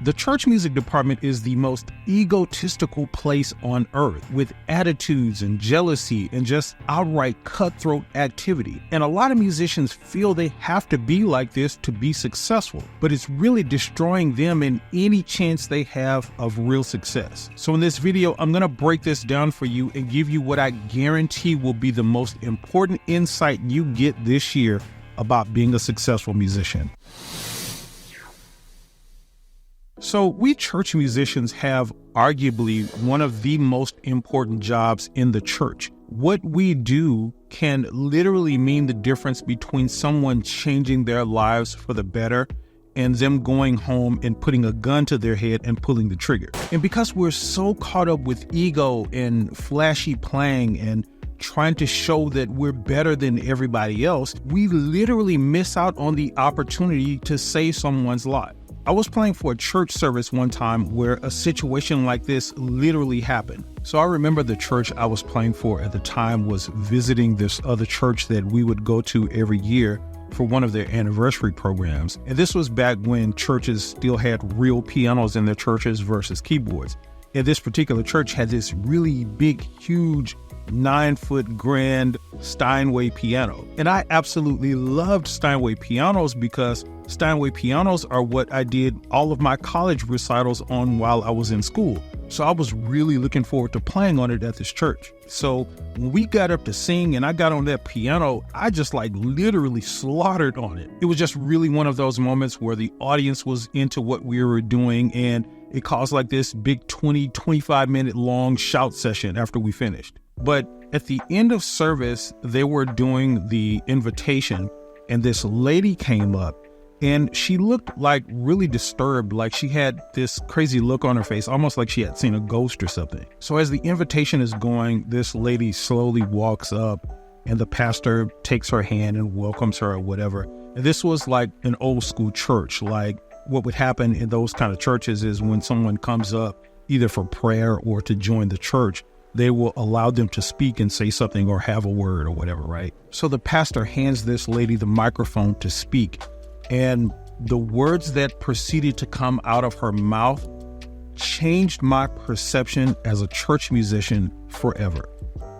The church music department is the most egotistical place on earth, with attitudes and jealousy and just outright cutthroat activity. And a lot of musicians feel they have to be like this to be successful, but it's really destroying them in any chance they have of real success. So in this video, I'm going to break this down for you and give you what I guarantee will be the most important insight you get this year about being a successful musician. So we church musicians have arguably one of the most important jobs in the church. What we do can literally mean the difference between someone changing their lives for the better and them going home and putting a gun to their head and pulling the trigger. And because we're so caught up with ego and flashy playing and trying to show that we're better than everybody else, we literally miss out on the opportunity to save someone's life. I was playing for a church service one time where a situation like this literally happened. So I remember the church I was playing for at the time was visiting this other church that we would go to every year for one of their anniversary programs. And this was back when churches still had real pianos in their churches versus keyboards. And this particular church had this really big, huge 9-foot grand Steinway piano. And I absolutely loved Steinway pianos because Steinway pianos are what I did all of my college recitals on while I was in school. So I was really looking forward to playing on it at this church. So when we got up to sing and I got on that piano, I just literally slaughtered on it. It was just really one of those moments where the audience was into what we were doing, and it caused this big 25 minute long shout session after we finished. But at the end of service, they were doing the invitation, and this lady came up and she looked really disturbed, like she had this crazy look on her face, almost like she had seen a ghost or something. So as the invitation is going, this lady slowly walks up and the pastor takes her hand and welcomes her or whatever. And this was an old school church. What would happen in those kind of churches is when someone comes up either for prayer or to join the church, they will allow them to speak and say something or have a word or whatever, right? So the pastor hands this lady the microphone to speak, and the words that proceeded to come out of her mouth changed my perception as a church musician forever.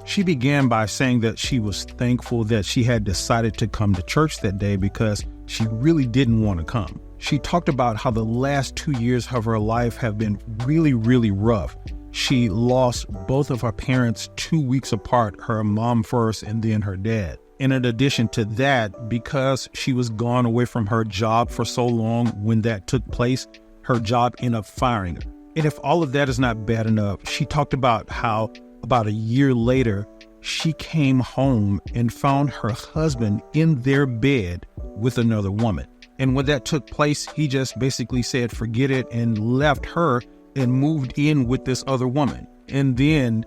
She began by saying that she was thankful that she had decided to come to church that day because she really didn't want to come. She talked about how the last 2 years of her life have been really, really rough. She lost both of her parents 2 weeks apart, her mom first and then her dad. And in addition to that, because she was gone away from her job for so long when that took place, her job ended up firing her. And if all of that is not bad enough, she talked about how about a year later, she came home and found her husband in their bed with another woman. And when that took place, he just basically said, forget it, and left her and moved in with this other woman. And then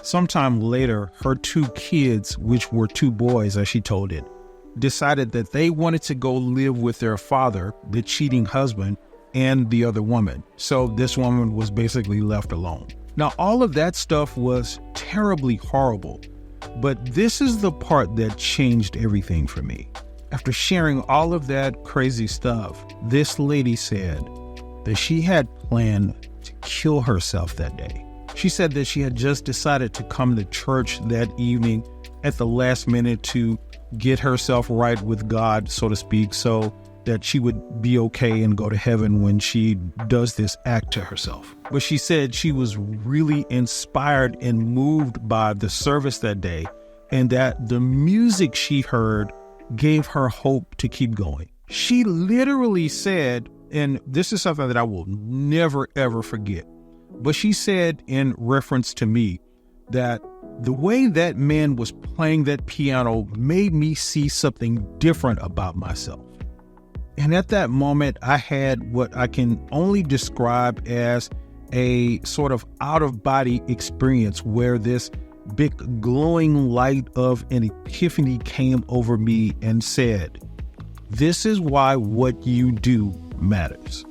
sometime later, her 2 kids, which were 2 boys, as she told it, decided that they wanted to go live with their father, the cheating husband, and the other woman. So this woman was basically left alone. Now, all of that stuff was terribly horrible, but this is the part that changed everything for me. After sharing all of that crazy stuff, this lady said that she had planned to kill herself that day. She said that she had just decided to come to church that evening at the last minute to get herself right with God, so to speak, so that she would be okay and go to heaven when she does this act to herself. But she said she was really inspired and moved by the service that day, and that the music she heard gave her hope to keep going. She literally said, and this is something that I will never, ever forget, but she said in reference to me that the way that man was playing that piano made me see something different about myself. And at that moment, I had what I can only describe as a sort of out-of-body experience where this big glowing light of an epiphany came over me and said, this is why what you do matters.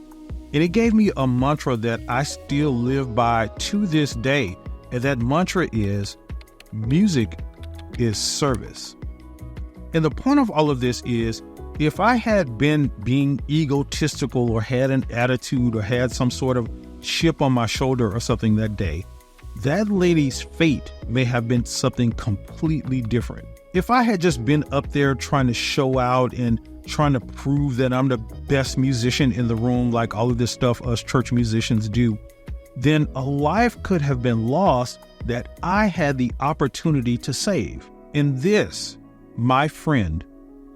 And it gave me a mantra that I still live by to this day. And that mantra is, music is service. And the point of all of this is, if I had been being egotistical or had an attitude or had some sort of chip on my shoulder or something that day, that lady's fate may have been something completely different. If I had just been up there trying to show out and trying to prove that I'm the best musician in the room, like all of this stuff us church musicians do, then a life could have been lost that I had the opportunity to save. And this, my friend,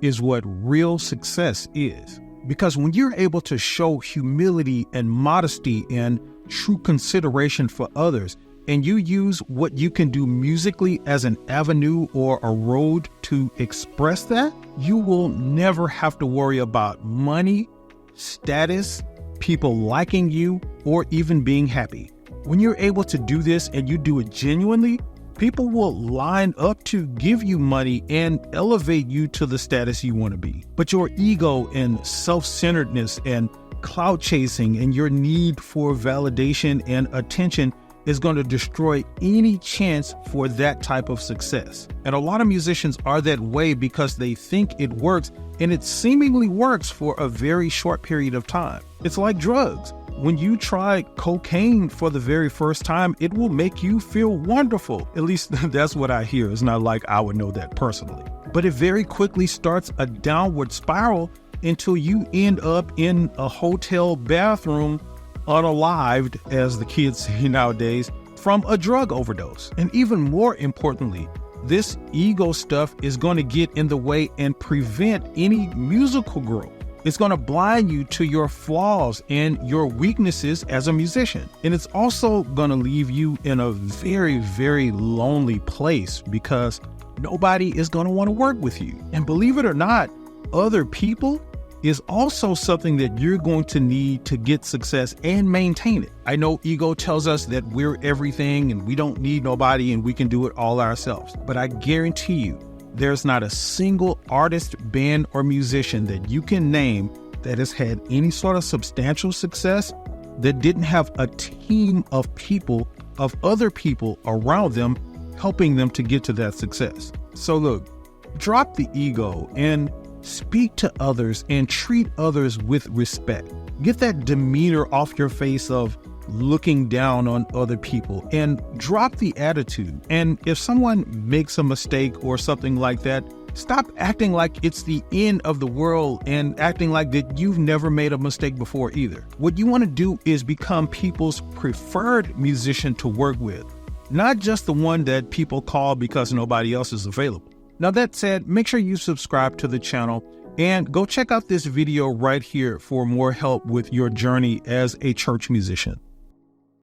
is what real success is. Because when you're able to show humility and modesty and true consideration for others, and you use what you can do musically as an avenue or a road to express that, you will never have to worry about money, status, people liking you, or even being happy. When you're able to do this and you do it genuinely, people will line up to give you money and elevate you to the status you want to be. But your ego and self-centeredness and clout chasing and your need for validation and attention is going to destroy any chance for that type of success. And a lot of musicians are that way because they think it works, and it seemingly works for a very short period of time. It's like drugs. When you try cocaine for the very first time, it will make you feel wonderful. At least that's what I hear. It's not like I would know that personally. But it very quickly starts a downward spiral until you end up in a hotel bathroom unalived, as the kids say nowadays, from a drug overdose. And even more importantly, this ego stuff is going to get in the way and prevent any musical growth. It's going to blind you to your flaws and your weaknesses as a musician. And it's also going to leave you in a very, very lonely place because nobody is going to want to work with you. And believe it or not, other people is also something that you're going to need to get success and maintain it. I know ego tells us that we're everything and we don't need nobody and we can do it all ourselves. But I guarantee you, there's not a single artist, band, or musician that you can name that has had any sort of substantial success that didn't have a team of people, of other people around them, helping them to get to that success. So look, drop the ego and speak to others and treat others with respect. Get that demeanor off your face of looking down on other people and drop the attitude. And if someone makes a mistake or something like that, stop acting like it's the end of the world and acting like that you've never made a mistake before either. What you want to do is become people's preferred musician to work with, not just the one that people call because nobody else is available. Now that said, make sure you subscribe to the channel and go check out this video right here for more help with your journey as a church musician.